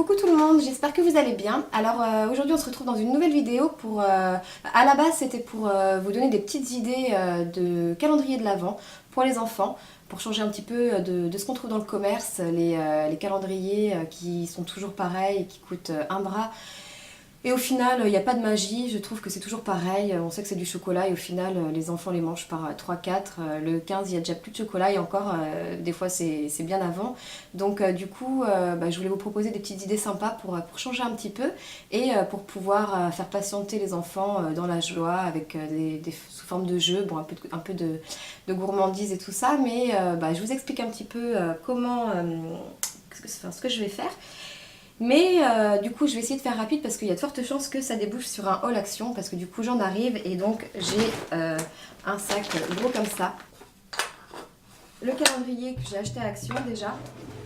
coucou tout le monde, j'espère que vous allez bien. Alors aujourd'hui on se retrouve dans une nouvelle vidéo pour... à la base c'était pour vous donner des petites idées de calendrier de l'Avent pour les enfants, pour changer un petit peu de ce qu'on trouve dans le commerce, les calendriers qui sont toujours pareils et qui coûtent un bras. Et au final, il n'y a pas de magie, je trouve que c'est toujours pareil, on sait que c'est du chocolat et au final, les enfants les mangent par 3-4, le 15 il n'y a déjà plus de chocolat et encore, des fois c'est bien avant. Donc du coup, je voulais vous proposer des petites idées sympas pour changer un petit peu et pour pouvoir faire patienter les enfants dans la joie avec sous forme de jeux, bon un peu de gourmandise et tout ça, mais je vous explique un petit peu ce que je vais faire. Mais du coup je vais essayer de faire rapide parce qu'il y a de fortes chances que ça débouche sur un haul action parce que du coup j'en arrive et donc j'ai un sac gros comme ça. Le calendrier que j'ai acheté à Action déjà,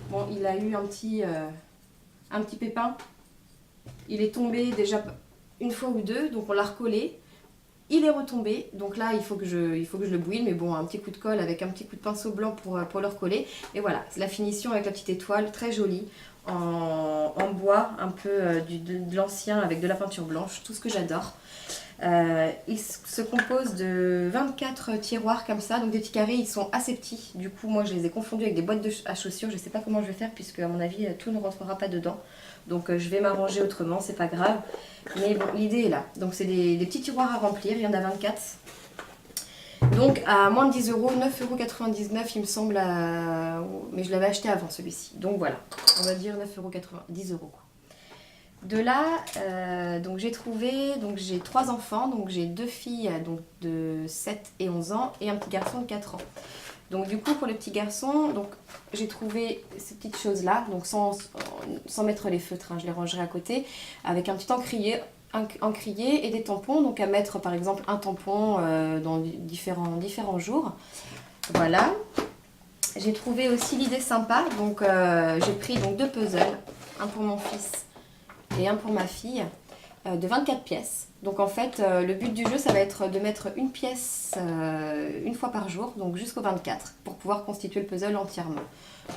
bon il a eu un petit pépin, il est tombé déjà une fois ou deux donc on l'a recollé. Il est retombé, donc là il faut que je le bouille, mais bon un petit coup de colle avec un petit coup de pinceau blanc pour le recoller. Et voilà, c'est la finition avec la petite étoile, très jolie, en bois, un peu de l'ancien avec de la peinture blanche, tout ce que j'adore. Il se compose de 24 tiroirs comme ça, donc des petits carrés, ils sont assez petits. Du coup moi je les ai confondus avec des boîtes à chaussures, je sais pas comment je vais faire puisque à mon avis tout ne rentrera pas dedans. Donc je vais m'arranger autrement, c'est pas grave. Mais bon, l'idée est là. Donc c'est des petits tiroirs à remplir, il y en a 24. Donc à moins de 10 euros, 9,99 € il me semble, mais je l'avais acheté avant celui-ci. Donc voilà, on va dire 9,90 €, 10 € quoi. De là, donc j'ai trouvé, donc j'ai 3 enfants, donc j'ai 2 filles donc de 7 et 11 ans et un petit garçon de 4 ans. Donc du coup pour le petit garçon, donc j'ai trouvé ces petites choses là, donc sans mettre les feutres, hein, je les rangerai à côté, avec un petit encrier et des tampons, donc à mettre par exemple un tampon dans différents jours. Voilà. J'ai trouvé aussi l'idée sympa, donc j'ai pris donc 2 puzzles, un pour mon fils et un pour ma fille, de 24 pièces. Donc en fait, le but du jeu, ça va être de mettre une pièce une fois par jour, donc jusqu'au 24, pour pouvoir constituer le puzzle entièrement.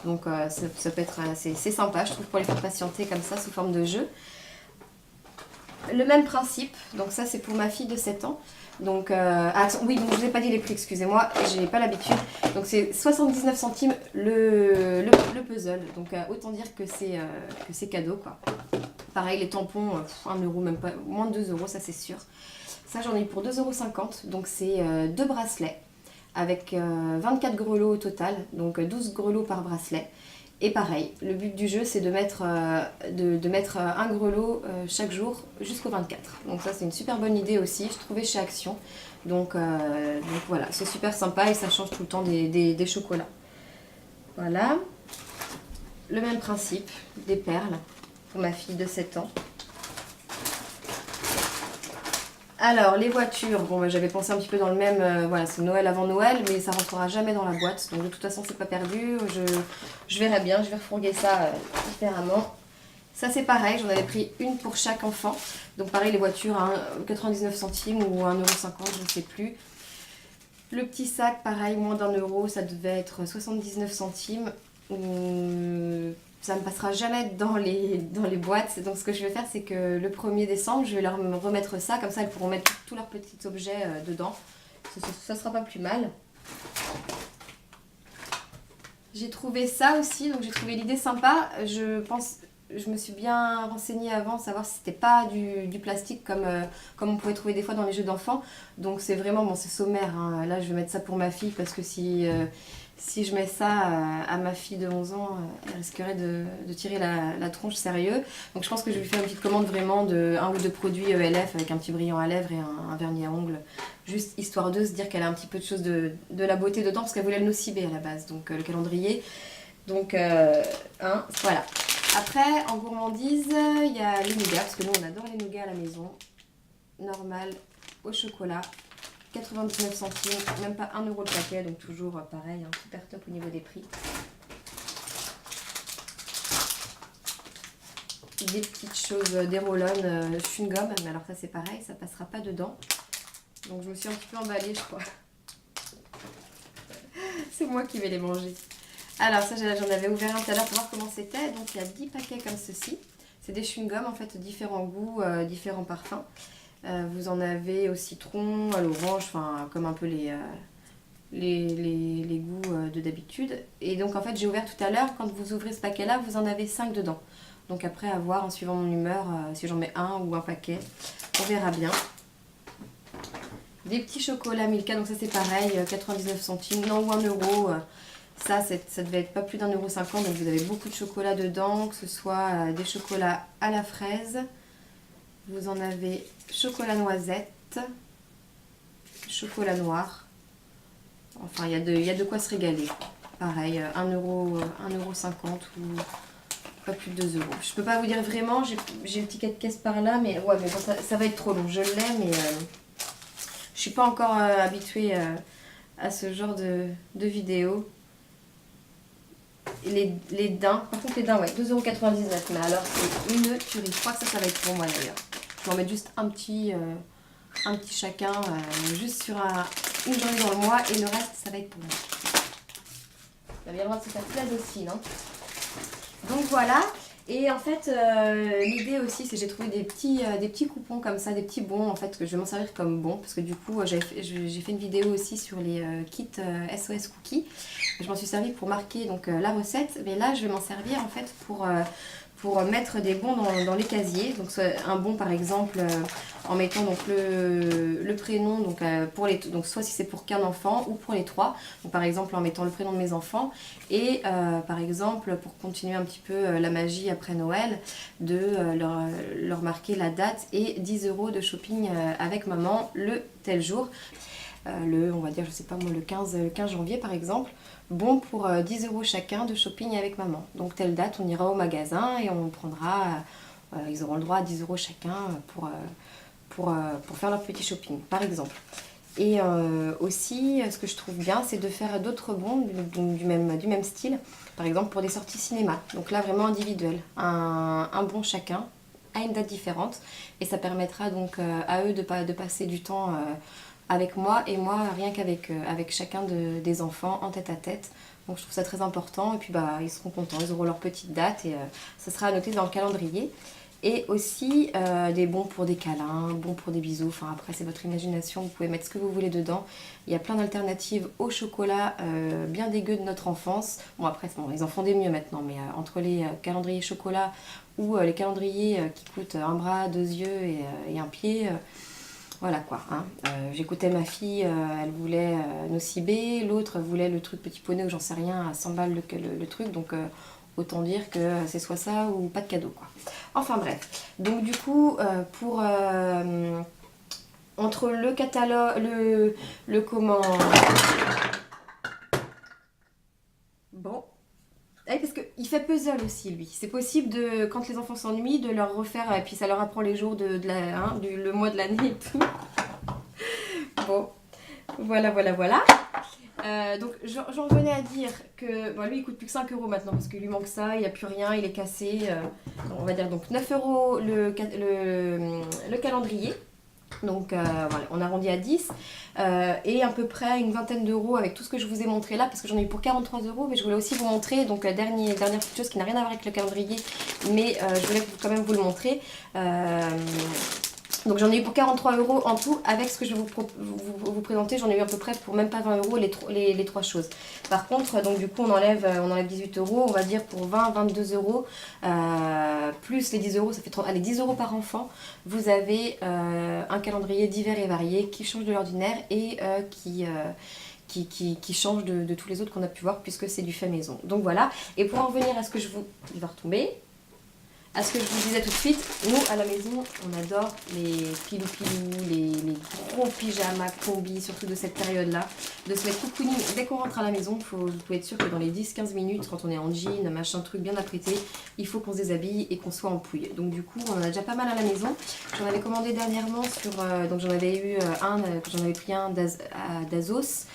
Donc ça peut être c'est sympa, je trouve, pour les faire patienter comme ça, sous forme de jeu. Le même principe, donc ça c'est pour ma fille de 7 ans. Donc, oui, donc je vous ai pas dit les prix, excusez-moi, j'ai pas l'habitude. Donc c'est 79 centimes le puzzle, donc autant dire que c'est cadeau quoi. Pareil, les tampons, 1 euro, même pas, moins de 2 euros, ça c'est sûr. Ça j'en ai eu pour 2,50 €, donc c'est 2 bracelets avec 24 grelots au total, donc 12 grelots par bracelet. Et pareil, le but du jeu c'est de mettre un grelot chaque jour jusqu'au 24. Donc ça c'est une super bonne idée aussi, je trouvais chez Action. Donc voilà, c'est super sympa et ça change tout le temps des chocolats. Voilà, le même principe, des perles pour ma fille de 7 ans. Alors, les voitures, bon, j'avais pensé un petit peu dans le même, voilà, c'est Noël avant Noël, mais ça rentrera jamais dans la boîte, donc de toute façon, c'est pas perdu, je verrai bien, je vais refourguer ça différemment. Ça, c'est pareil, j'en avais pris une pour chaque enfant, donc pareil, les voitures à 99 centimes ou 1,50 €, je ne sais plus. Le petit sac, pareil, moins d'1 euro, ça devait être 79 centimes. Ça ne passera jamais dans les boîtes. Donc ce que je vais faire, c'est que le 1er décembre, je vais leur remettre ça. Comme ça, elles pourront mettre tous leurs petits objets dedans. Ça sera pas plus mal. J'ai trouvé ça aussi. Donc j'ai trouvé l'idée sympa. Je me suis bien renseignée avant, savoir si c'était pas du plastique comme on pouvait trouver des fois dans les jeux d'enfants. Donc c'est vraiment, bon c'est sommaire, hein. Là je vais mettre ça pour ma fille parce que si je mets ça à ma fille de 11 ans, elle risquerait de tirer la tronche sérieux. Donc je pense que je vais lui faire une petite commande vraiment de 1 ou 2 produits ELF avec un petit brillant à lèvres et un vernis à ongles. Juste histoire de se dire qu'elle a un petit peu de choses de la beauté dedans parce qu'elle voulait le nocibé à la base, donc le calendrier. Donc voilà. Après, en gourmandise, il y a les nougats, parce que nous on adore les nougats à la maison. Normal, au chocolat, 99 centimes, même pas 1 € le paquet, donc toujours pareil, hein, super top au niveau des prix. Des petites choses, des roll-on chewing-gum, mais alors ça c'est pareil, ça passera pas dedans. Donc je me suis un petit peu emballée, je crois. C'est moi qui vais les manger. Alors ça j'en avais ouvert un tout à l'heure pour voir comment c'était, donc il y a 10 paquets comme ceci. C'est des chewing-gums en fait, différents goûts, différents parfums. Vous en avez au citron, à l'orange, enfin comme un peu les goûts de d'habitude. Et donc en fait j'ai ouvert tout à l'heure, quand vous ouvrez ce paquet là, vous en avez 5 dedans. Donc après à voir en suivant mon humeur, si j'en mets un ou un paquet, on verra bien. Des petits chocolats Milka, donc ça c'est pareil, 99 centimes, non ou 1 euro. Ça devait être pas plus d'1,50 €, donc vous avez beaucoup de chocolat dedans, que ce soit des chocolats à la fraise. Vous en avez chocolat noisette, chocolat noir. Enfin, il y a de quoi se régaler. Pareil, 1,50 € ou pas plus de 2 €. Je peux pas vous dire vraiment, j'ai le ticket de caisse par là, mais ouais, mais bon, ça va être trop long. Je l'ai, mais je suis pas encore habituée à ce genre de vidéos. Les daims, par contre les daims, ouais, 2,99 €, mais alors c'est une tuerie. Je crois que ça va être pour moi d'ailleurs. Je vais en mettre juste un petit chacun, juste sur une journée dans le mois, et le reste ça va être pour moi. Vous avez le droit de se faire plaisir aussi, non? Donc voilà, et en fait l'idée aussi c'est que j'ai trouvé des petits coupons comme ça, des petits bons en fait, que je vais m'en servir comme bons, parce que du coup j'ai fait une vidéo aussi sur les kits SOS Cookies. Je m'en suis servi pour marquer donc la recette, mais là je vais m'en servir en fait pour mettre des bons dans les casiers. Donc un bon par exemple en mettant donc le prénom, donc, donc soit si c'est pour qu'un enfant ou pour les trois. Donc par exemple en mettant le prénom de mes enfants, et par exemple pour continuer un petit peu la magie après Noël, de leur marquer la date et 10 € de shopping avec maman le tel jour. On va dire, je sais pas moi, le 15 janvier par exemple, bon pour 10 € chacun de shopping avec maman. Donc telle date, on ira au magasin et on prendra, ils auront le droit à 10 € chacun pour faire leur petit shopping par exemple. Et aussi, ce que je trouve bien, c'est de faire d'autres bons du même style, par exemple pour des sorties cinéma. Donc là vraiment individuel, un bon chacun à une date différente, et ça permettra donc à eux de passer du temps avec moi, et moi rien qu'avec chacun des enfants en tête à tête. Donc je trouve ça très important, et puis bah ils seront contents, ils auront leur petite date, et ça sera à noter dans le calendrier. Et aussi des bons pour des câlins, bons pour des bisous, enfin après c'est votre imagination, vous pouvez mettre ce que vous voulez dedans. Il y a plein d'alternatives au chocolat bien dégueu de notre enfance. Bon après bon, ils en font des mieux maintenant, mais entre les calendriers chocolat ou les calendriers qui coûtent un bras, 2 yeux et un pied, voilà quoi. Hein. J'écoutais ma fille, elle voulait Nocibé, l'autre voulait le truc petit poney ou j'en sais rien, à 100 balles le truc, donc autant dire que c'est soit ça ou pas de cadeau quoi. Enfin bref, donc du coup entre le catalogue, le comment... Bon, ah, parce qu'il fait puzzle aussi lui, c'est possible de, quand les enfants s'ennuient, de leur refaire, et puis ça leur apprend les jours le mois de l'année et tout. Bon, voilà. Donc j'en venais à dire que bon, lui il coûte plus que 5 € maintenant parce qu'il lui manque ça, il n'y a plus rien, il est cassé. On va dire donc 9 € le calendrier. Donc voilà, on arrondit à 10 et à peu près une vingtaine d'euros avec tout ce que je vous ai montré là, parce que j'en ai eu pour 43 €, mais je voulais aussi vous montrer donc la dernière petite chose qui n'a rien à voir avec le calendrier, mais je voulais quand même vous le montrer. Donc j'en ai eu pour 43 € en tout, avec ce que je vais vous présenter, j'en ai eu à peu près pour même pas 20 € les trois choses. Par contre, donc du coup on enlève 18 €, on va dire pour 22 €, plus les 10 €, ça fait 10 € par enfant. Vous avez un calendrier divers et varié qui change de l'ordinaire et qui change de tous les autres qu'on a pu voir, puisque c'est du fait maison. Donc voilà, et pour en revenir à ce que il va retomber. À ce que je vous disais tout de suite, nous à la maison on adore les pilou-pilou, les gros pyjamas combi, surtout de cette période-là, de se mettre cocooning dès qu'on rentre à la maison. Vous pouvez être sûr que dans les 10-15 minutes, quand on est en jean, machin truc bien apprêté, il faut qu'on se déshabille et qu'on soit en pouille. Donc du coup on en a déjà pas mal à la maison. J'en avais commandé dernièrement donc j'en avais eu j'en avais pris un d'Azos.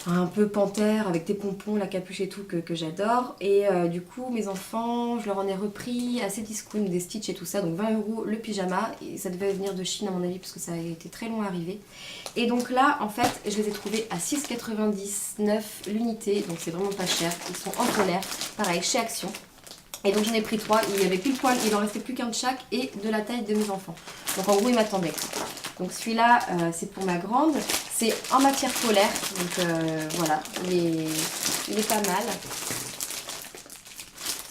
Un peu panthère avec des pompons, la capuche et tout que j'adore. Et du coup mes enfants, je leur en ai repris assez discount, des Stitch et tout ça, donc 20 € le pyjama. Et ça devait venir de Chine à mon avis parce que ça a été très long à arriver. Et donc là en fait je les ai trouvés à 6,99 € l'unité, donc c'est vraiment pas cher. Ils sont en colère, pareil chez Action. Et donc j'en ai pris 3, il y avait pile poil, il en restait plus qu'un de chaque et de la taille de mes enfants. Donc en gros ils m'attendaient. Donc celui-là c'est pour ma grande, c'est en matière polaire, donc voilà, il est pas mal.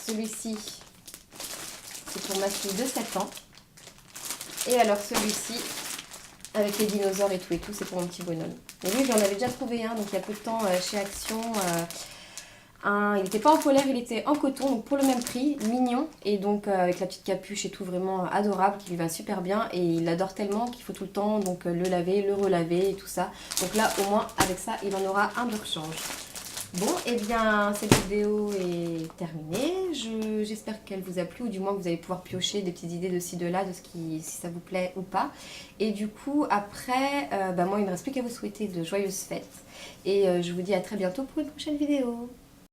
Celui-ci c'est pour ma fille de 7 ans. Et alors celui-ci, avec les dinosaures et tout, c'est pour mon petit bonhomme. Mais lui j'en avais déjà trouvé un, donc il y a peu de temps chez Action. Il n'était pas en polaire, il était en coton, donc pour le même prix, mignon. Et donc avec la petite capuche et tout, vraiment adorable, qui lui va super bien. Et il adore tellement qu'il faut tout le temps donc, le laver, le relaver et tout ça. Donc là, au moins, avec ça, il en aura un de rechange. Bon, et bien, cette vidéo est terminée. J'espère qu'elle vous a plu, ou du moins que vous allez pouvoir piocher des petites idées de ci, de là, de si ça vous plaît ou pas. Et du coup, après, moi, il ne me reste plus qu'à vous souhaiter de joyeuses fêtes. Et je vous dis à très bientôt pour une prochaine vidéo.